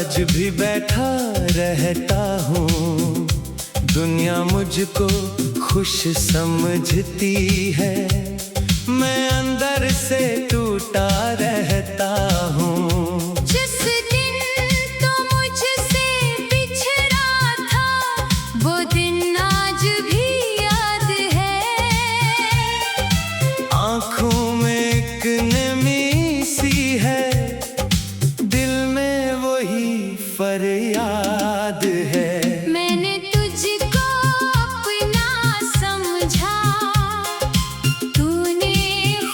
आज भी बैठा रहता हूँ। दुनिया मुझको खुश समझती है, मैं अंदर से टूटा रहता हूँ। जिस दिन तो मुझसे बिछड़ा था, वो दिन आज भी याद है। आँखों में एक नमी सी है, दिल में वही फरियाद है। मैंने तुझको अपना समझा, तूने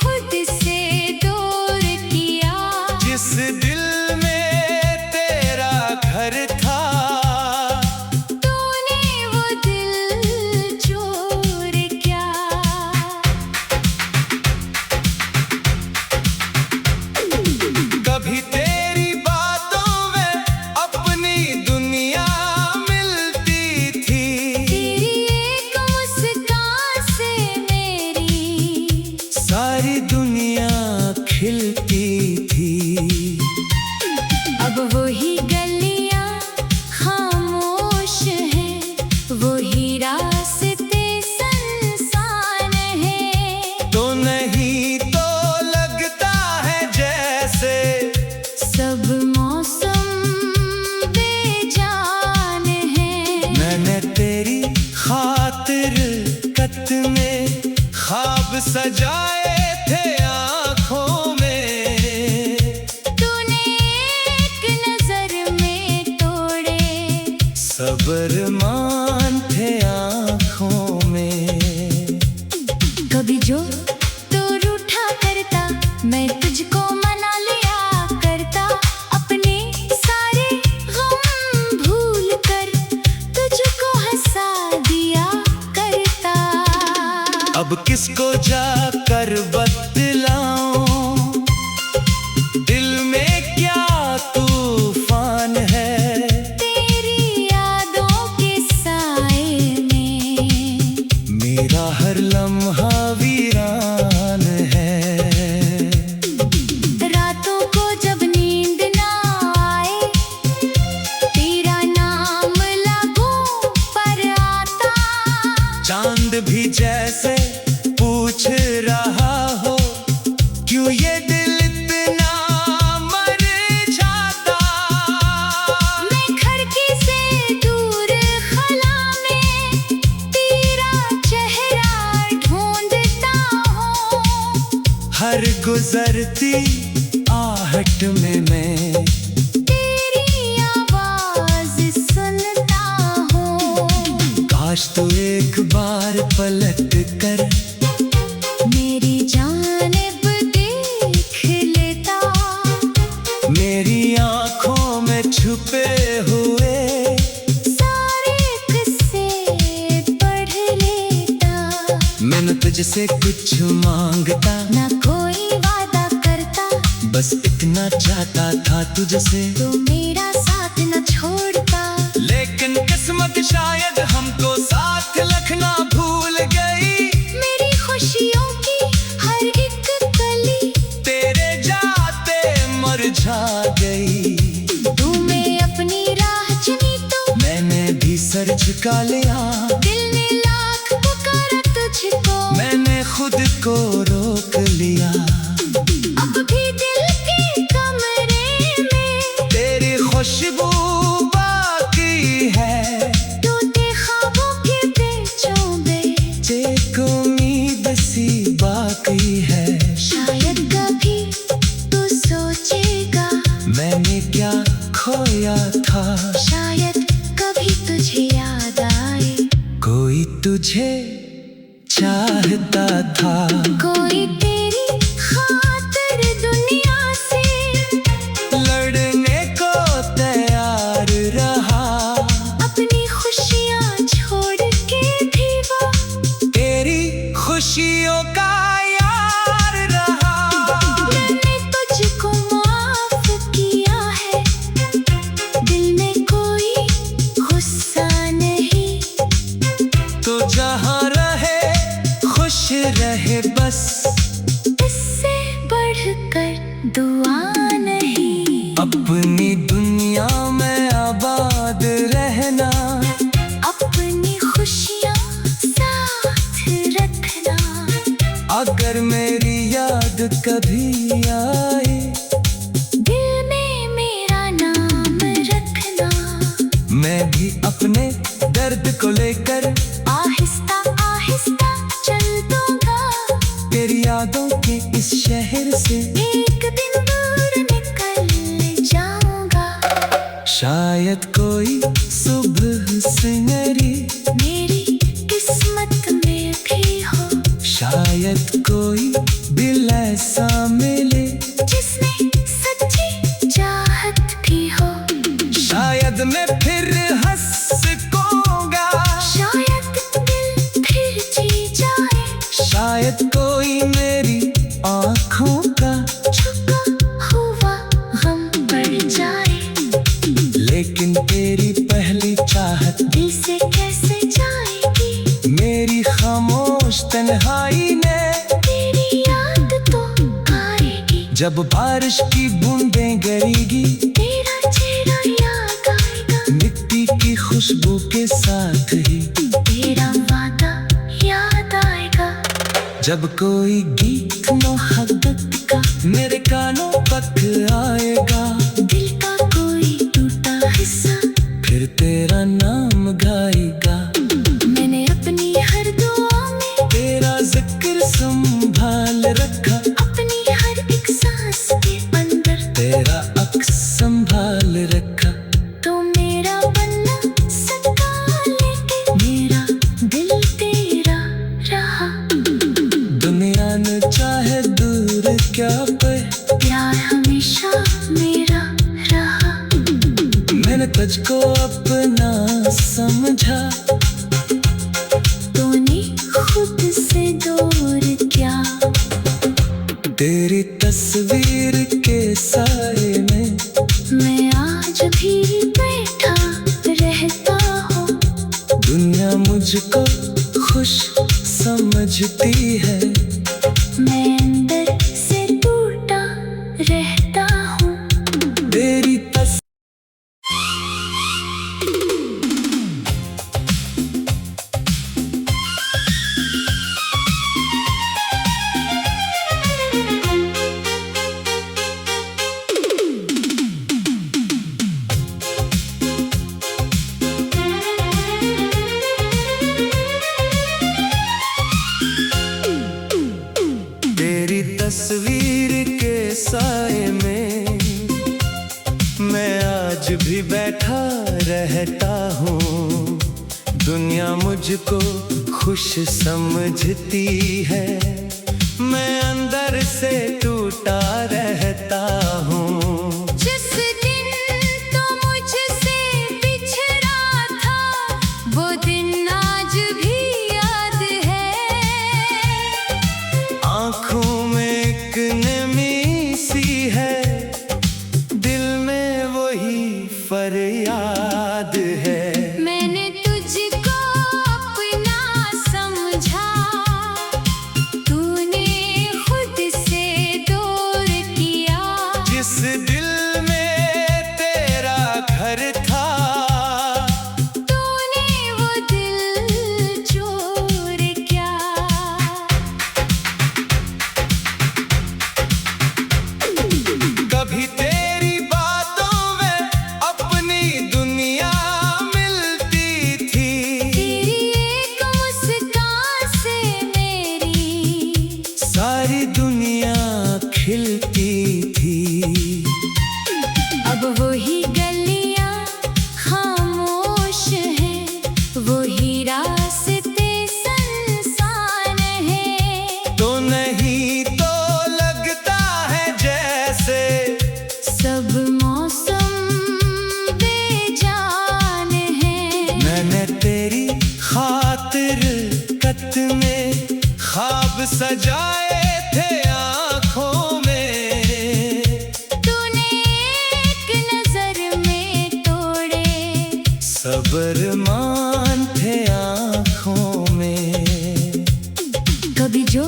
खुद से दूर किया। जिस दिल में तेरा घर था, तूने वो दिल चोर किया। कभी तेरी बातों में अपनी दुनिया मिलती थी। तेरी एक मुस्कान से मेरी सारी दुनिया खिलती थी। अब वही गलियां खामोश हैं, वही रास्ते सुनसान हैं। तो नहीं तो लगता है जैसे सब मौसम बेजान हैं। मैंने तेरी खातिर कत में ख्वाब सजाए थे आँखों में। तूने एक नजर में तोड़े, सब्र मान थे आँखों में। कभी जो तो रूठा करता, मैं तुझको मना लिया करता। अपने सारे गम भूल कर तुझको हंसा दिया करता। अब किसको जाकर बतलाऊं, दिल में क्या तूफान है। तेरी यादों के साए में मेरा हर लम्हा वीरान है। रातों को जब नींद ना आए, तेरा नाम लागों पर आता। चांद भी जैसे पूछ रहा हो, क्यों ये दिल इतना मर जाता। मैं खिड़की से दूर खला में तेरा चेहरा ढूंढता हूँ। हर गुजरती आहट में मैं तेरी आवाज सुनता हूँ। काश तू एक बार पलट कर मेरी जानिब देख लेता। मेरी आँखों में छुपे हुए सारे किस्से पढ़ लेता। मैं न तुझसे कुछ मांगता, ना कोई वादा करता, बस इतना चाहता था तुझसे तू मेरा साथ न छोड़ता। लेकिन किस्मत शायद हमको साथ रखना भूल गई। मेरी खुशियों की हर एक कली तेरे जाते मुरझा गई। तूने अपनी राह चुनी तो मैंने भी सर झुका लिया। दिल ने लाख पुकारा तुझको, मैंने खुद को रोक लिया। अब भी दिल के कमरे में तेरी खुशबू बाकी है, टूटे ख्वाबों के पेचों में। एक उम्मीद सी बाकी है। शायद कभी तू सोचेगा, मैंने क्या खोया था। शायद कभी तुझे याद आए। कोई तुझे चाहता था, कोई तेरी खातिर दुनिया से लड़ने को तैयार रहा। अपनी खुशियाँ छोड़ के भी वो तेरी खुशियों का यार रहा। मैंने तुझको माफ किया है, दिल में कोई गुस्सा नहीं। तो जहाँ रहे खुश रहे बस। याद कभी आए, दिल में मेरा नाम रखना। मैं भी अपने दर्द को लेकर आहिस्ता आहिस्ता चल दूंगा, तेरी यादों के इस शहर से एक दिन दूर निकल जाऊंगा। शायद कोई सुबह सुनहरी मेरी किस्मत में भी हो, शायद कोई दिल ऐसा मिले जिसमें सच्ची चाहत भी हो। शायद मैं फिर हंस सकूंगा, शायद दिल फिर जी जाए, शायद कोई मेरी आँखों का छुपा हुआ गम बढ़ जाए। लेकिन तेरी पहली चाहत दिल से कैसे जाएगी मेरी खामोश तन्हाई ने। तेरी याद तो आएगी, जब बारिश की बूंदें गिरेगी तेरा चेहरा याद आएगा, मिट्टी की खुशबू के साथ ही तेरा वादा याद आएगा। जब कोई गीत मोहब्बत का मेरे कानों तक आएगा, दिल का कोई टूटा हिस्सा फिर तेरा नाम गाएगा। मैंने अपनी हर दुआ में तेरा जिक्र संभाल रखा, अपनी हर एक सांस के अंदर तेरा अक्स संभाल रखा। तो मेरा बनना सका, लेकिन मेरा दिल तेरा रहा। दुनिया न चाहे दूर क्या पे, प्यार हमेशा मेरा रहा। मैंने तुझको अपना समझा, तूने खुद से दूर क्या। तेरी तस्वीर के साए में मैं आज भी बैठा रहता हूँ, दुनिया मुझको खुश समझती है। मैं अंदर से टूटा रहता हूँ। तेरी तेरी तस्वीर के साए में मैं आज भी बैठा रहता हूँ, दुनिया मुझको खुश समझती है। मैं अंदर से टूटा रहता हूँ। जिस दिन तो मुझसे बिछड़ा था, वो दिन आज भी याद है। आँखों में एक नमी सी है, दिल में वही फरियाद है। मैंने तुझको अपना समझा, तूने खुद से दूर किया। जिस दिल में तेरा घर था, तूने वो दिल चोर क्या। कभी तेरी बातों में अपनी दुनिया मिलती थी, तेरी एक मुस्कान से मेरी सारी दुनिया खिलती थी। अब वही गलियां खामोश हैं, वही रास्ते सुनसान हैं। तो नहीं तो लगता है जैसे सब मौसम बेजान हैं। मैंने तेरी खातिर कत में ख्वाब सजाए थे आँखों में। तूने एक नजर में तोड़े, सब्र मान थे आँखों में। कभी जो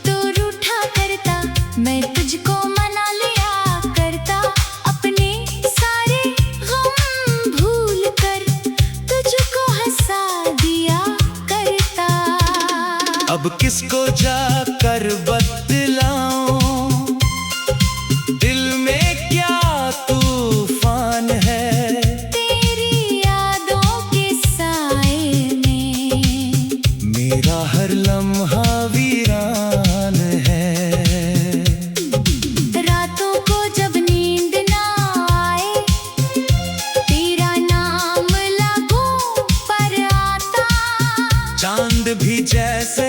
तो रूठा करता, मैं तुझको मना लिया करता। अपने सारे गम भूल कर तुझको हंसा दिया करता। अब किसको जाकर बतलाऊं जैसे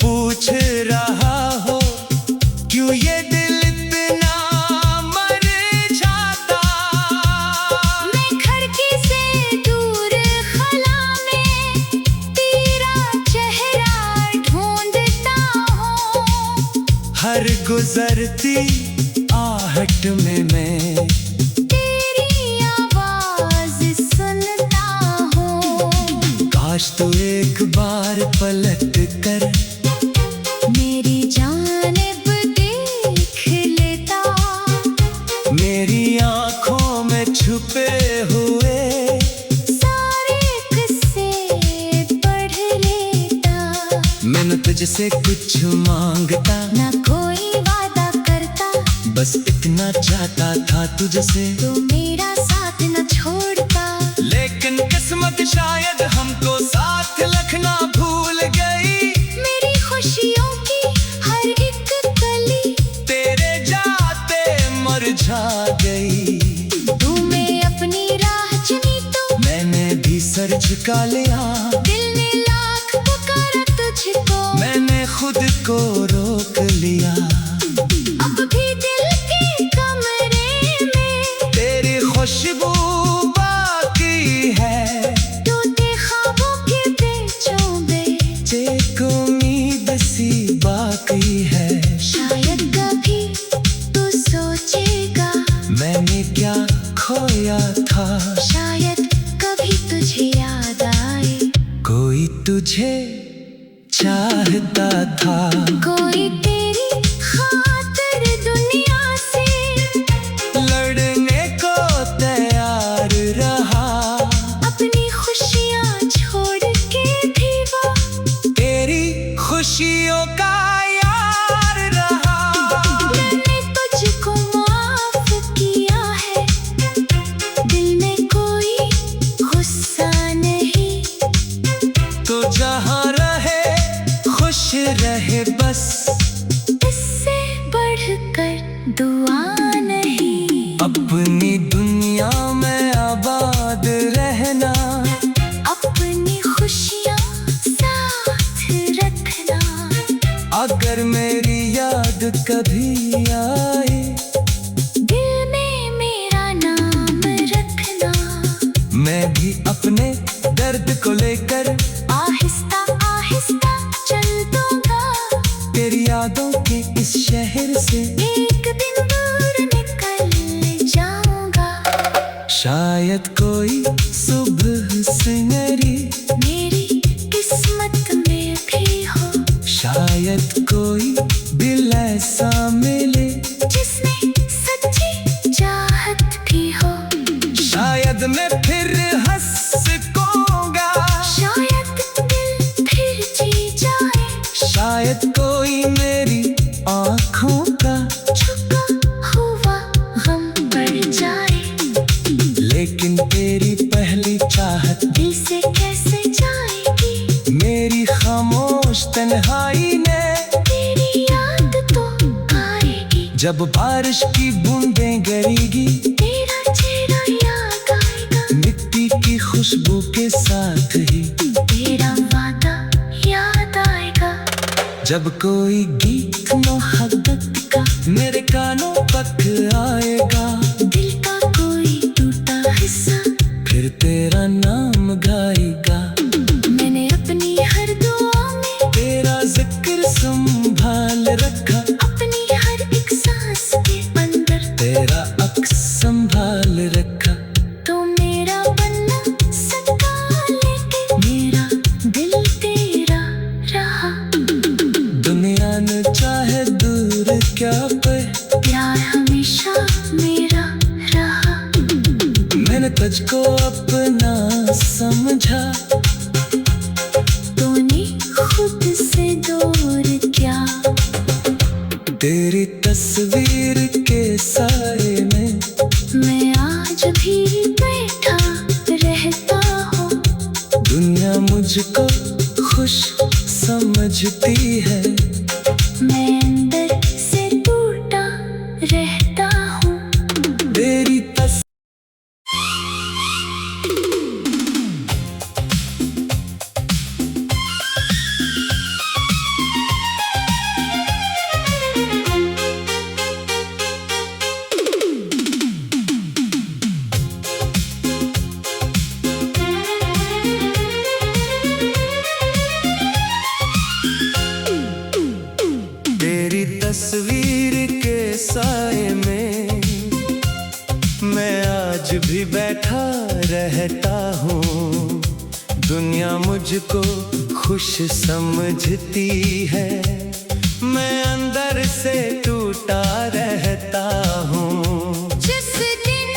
पूछ रहा हो क्यों ये दिल इतना मर जाता। मैं खिड़की से दूर खला में तेरा चेहरा ढूंढता हूँ। हर गुजरती आहट में मैं तेरी आवाज सुनता हूँ। काश तू एक बार पलट कर मेरी जानिब देख लेता। मेरी आंखों में छुपे हुए सारे किस्से पढ़ लेता। मैं न तुझसे कुछ मांगता, ना कोई वादा करता, बस इतना चाहता था तुझसे तो मेरा साथ न छोड़ता। लेकिन किस्मत शायद हमको साथ रखना भूल गई। मेरी खुशियों की हर एक कली तेरे जाते मुरझा गई। तूने अपनी राह चुनी तो मैंने भी सर झुका लिया। दिल ने लाख पुकारा तुझको, मैंने खुद को रोक लिया। अब भी दिल के कमरे में तेरी खुशबू बाकी है। टूटे ख्वाबों के पेचों में एक उम्मीद सी बाकी है। शायद कभी तू सोचेगा मैंने क्या खोया था। शायद कभी तुझे याद आए। कोई तुझे चाहता था। कोई तेरी खातिर दुनिया से लड़ने को तैयार रहा। अपनी खुशियाँ छोड़ के भी वो तेरी खुशियों का यार रहा। मैंने तुझको माफ किया है। दिल में कोई गुस्सा नहीं। तो जहाँ रहे खुश रहे बस। इससे बढ़कर दुआ नहीं। अपनी दुनिया में आबाद रहना। अपनी खुशियाँ साथ रखना। अगर मेरी याद कभी आए दिल में मेरा नाम रखना। मैं भी अपने दर्द को लेकर आहिस्ता आहिस्ता चल दूंगा। तेरी यादों के इस शहर से एक दिन दूर निकल जाऊंगा। शायद कोई सुबह सुनहरी मेरी किस्मत में भी हो। शायद कोई दिल ऐसा मिले जिसमें सच्ची चाहत भी हो। शायद मैं फिर हंस सकूंगा। शायद दिल फिर जी जाए। शायद कोई मेरी आँखों का छुपा हुआ गम बढ़ जाए। लेकिन तेरी पहली चाहत दिल से कैसे जाएगी। मेरी खामोश तन्हाई ने। तेरी याद तो आएगी। जब बारिश की बूंदें गिरेगी तेरा चेहरा याद आएगा। मिट्टी की खुशबू के साथ ही तेरा वादा याद आएगा। जब कोई गीत मोहब्बत का मेरे कानों तक आएगा। दिल का कोई टूटा हिस्सा फिर तेरा नाम गाएगा। मैंने अपनी हर दुआ में तेरा जिक्र संभाल रखा। अपनी हर एक सांस के अंदर तेरा अक्स संभाल रखा। तो मेरा बनना सका। लेके मेरा दिल तेरा रहा। दुनिया न चाहे दूर क्या पे प्यार हमेशा मेरा रहा। मैंने तुझको अपना समझा। तूने खुद से दूर क्या। तेरी तस्वीर के साए में मैं आज भी बैठा रहता हूँ। दुनिया मुझको खुश समझती है। मैं अंदर से टूटा रहता हूँ। तेरी बैठा रहता हूँ, दुनिया मुझको खुश समझती है। मैं अंदर से टूटा रहता हूँ। जिस दिन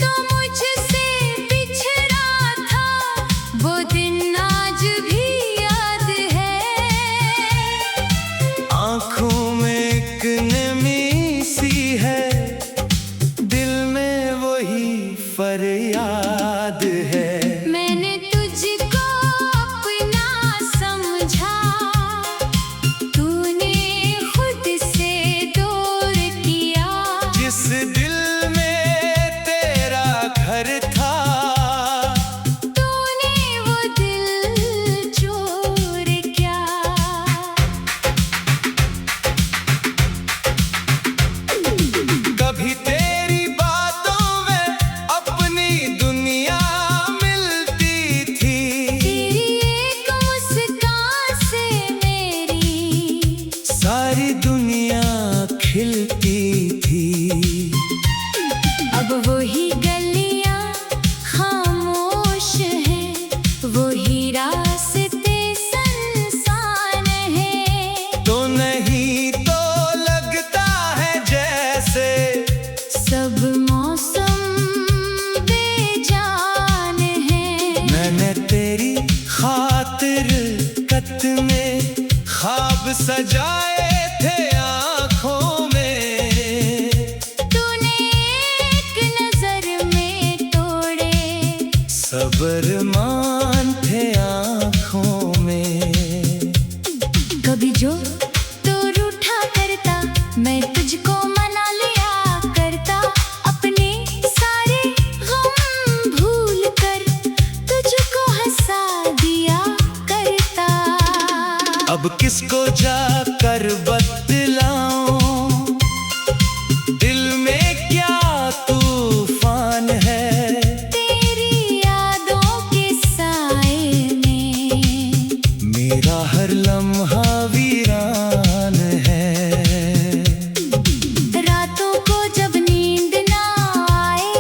तो मुझसे बिछड़ा था, वो दिन आज भी याद है। आँखों में एक नमी सी है, दिल में वही फरियाद है। मैंने तुझको अपना समझा, तूने खुद से दूर किया। जिस दिल में तेरा घर था, तूने वो दिल चोर किया। कभी तेरी बातों में अपनी दुनिया मिलती थी। तेरी एक मुस्कान से मेरी सारी दुनिया खिलती थी। अब वही गलियां खामोश हैं, वही रास्ते सुनसान हैं। तो नहीं तो लगता है जैसे सब मौसम बेजान हैं। मैंने तेरी खातिर कत में ख्वाब सजाए थे आँखों में। तूने एक नजर में तोड़े, सब्र मान थे आँखों में। कभी जो तो रूठा करता, मैं तुझको मना लिया करता। अपने सारे गम भूल कर तुझको हंसा दिया करता। अब किसको जाकर बतलाऊं, दिल में क्या तूफान है। तेरी यादों के साए में मेरा हर लम्हा वीरान है। रातों को जब नींद ना आए,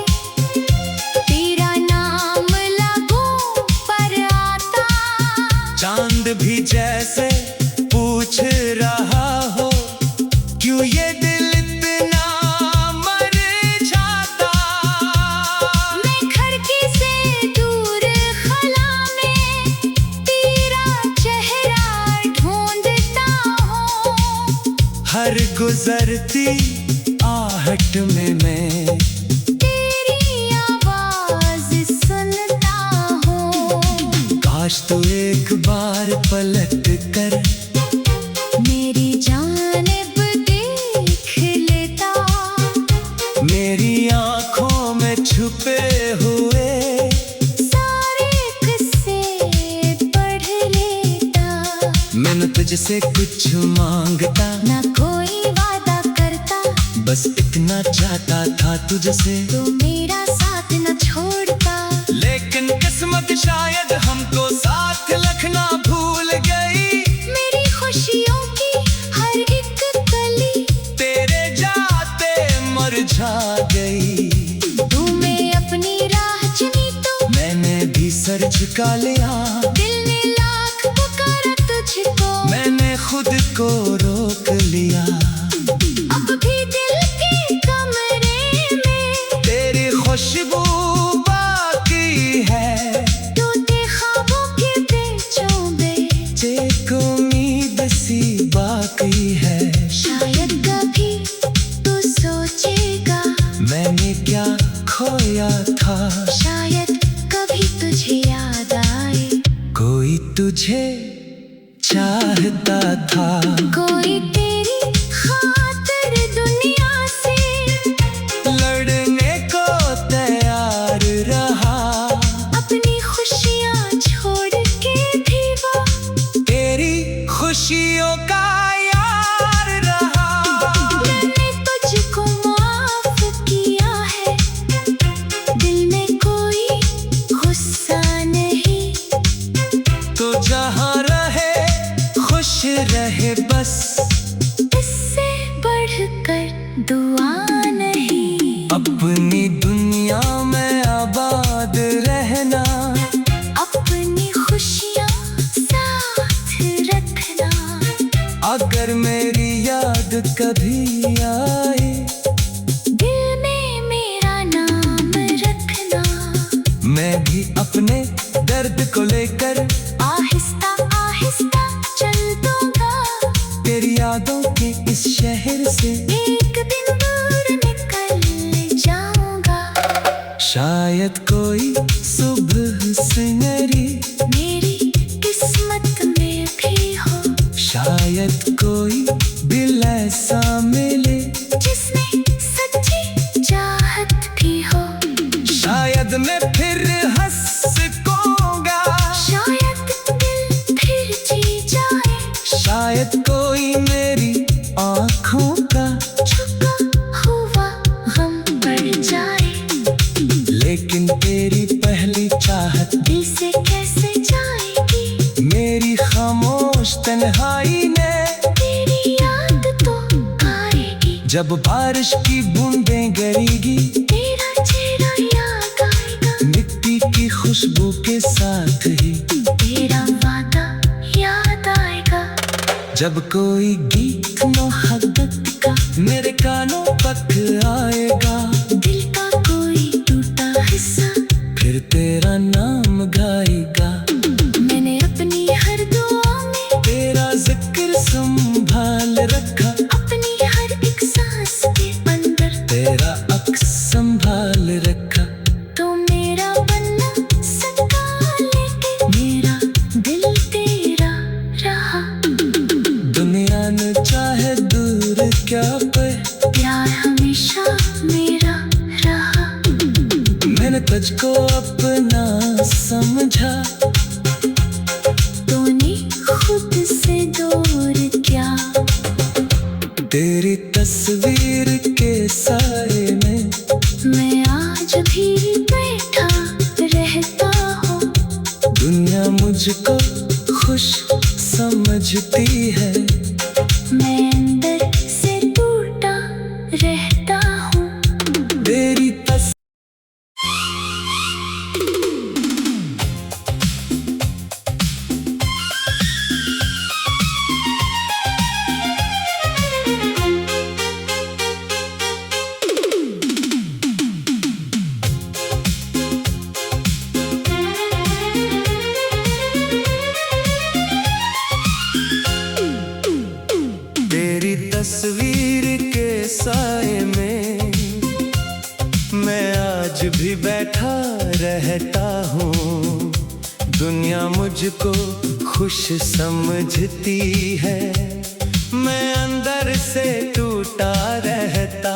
तेरा नाम लागों पर आता। चांद भी जैसे पूछ रहा हो, क्यों ये दिल इतना मर जाता। मैं खिड़की से दूर खला में तेरा चेहरा ढूंढता हूँ। हर गुजरती आहट में मैं तेरी आवाज सुनता हूँ। काश तू एक बार पलट कर मेरी जानिब देख लेता। मेरी आँखों में छुपे हुए सारे किस्से पढ़ लेता। मैं न तुझसे कुछ मांगता, ना कोई वादा करता, बस इतना चाहता था तुझसे तू मेरा साथ न छोड़ता। लेकिन किस्मत शायद हमको साथ रखना भूल गई। मेरी खुशियों की हर एक कली तेरे जाते मुरझा गई। तूने अपनी राह चुनी तो मैंने भी सर झुका लिया। दिल ने लाख पुकारा तुझको, मैंने खुद को रोक लिया। अब भी दिल के कमरे में तेरी खुशबू बाकी है। टूटे ख्वाबों के पेचों में एक उम्मीद सी बाकी है। शायद कभी तू सोचेगा, मैंने क्या खोया था। शायद कभी तुझे याद आए। कोई तुझे चाहता था, कोई तेरी खातिर दुनिया से लड़ने को तैयार रहा। अपनी खुशियाँ छोड़ के भी वो तेरी खुशियों का यार रहा। मैंने तुझको माफ किया है, दिल में कोई गुस्सा नहीं। तो जहाँ रहे खुश रहे बस। मैं भी अपने दर्द को लेकर आहिस्ता आहिस्ता चल दूंगा। तेरी यादों के इस शहर से एक दिन दूर निकल जाऊंगा। शायद कोई सुबह सुनहरी मेरी किस्मत में भी हो। शायद कोई दिल ऐसा मिले जिसमें सच्ची चाहत भी हो। शायद मैं फिर हंस सकूंगा। शायद दिल फिर जी जाए। शायद कोई मेरी आँखों का छुपा हुआ गम बढ़ जाए। लेकिन तेरी पहली चाहत दिल से कैसे जाएगी मेरी खामोश तन्हाई ने। तेरी याद तो आएगी। जब बारिश की बूंदें गिरेगी तेरा चेहरा याद आएगा। मिट्टी की खुशबू के साथ ही तेरा वादा याद आएगा। जब कोई गीत मोहब्बत का मेरे कानों तक आएगा। दिल का कोई टूटा हिस्सा फिर तेरा नाम गाएगा। मैंने अपनी हर दुआ में तेरा जिक्र संभाल रखा। अपनी हर एक सांस के अंदर तेरा अक्स संभाल रखा। तो मेरा बनना सका लेके मेरा दिल तेरा रहा। दुनिया न चाहे दूर क्या पे प्यार हमेशा मेरा रहा। मैंने तुझको अपना समझा। तूने खुद से दूर क्या। तेरी तस्वीर के साए में मैं आज भी बैठा रहता हूँ। दुनिया मुझको खुश समझती है। मैं अंदर से टूटा रहता हूँ। तेरी तेरी तस्वीर के साए में मैं आज भी बैठा रहता हूँ। दुनिया मुझको खुश समझती है। मैं अंदर से टूटा रहता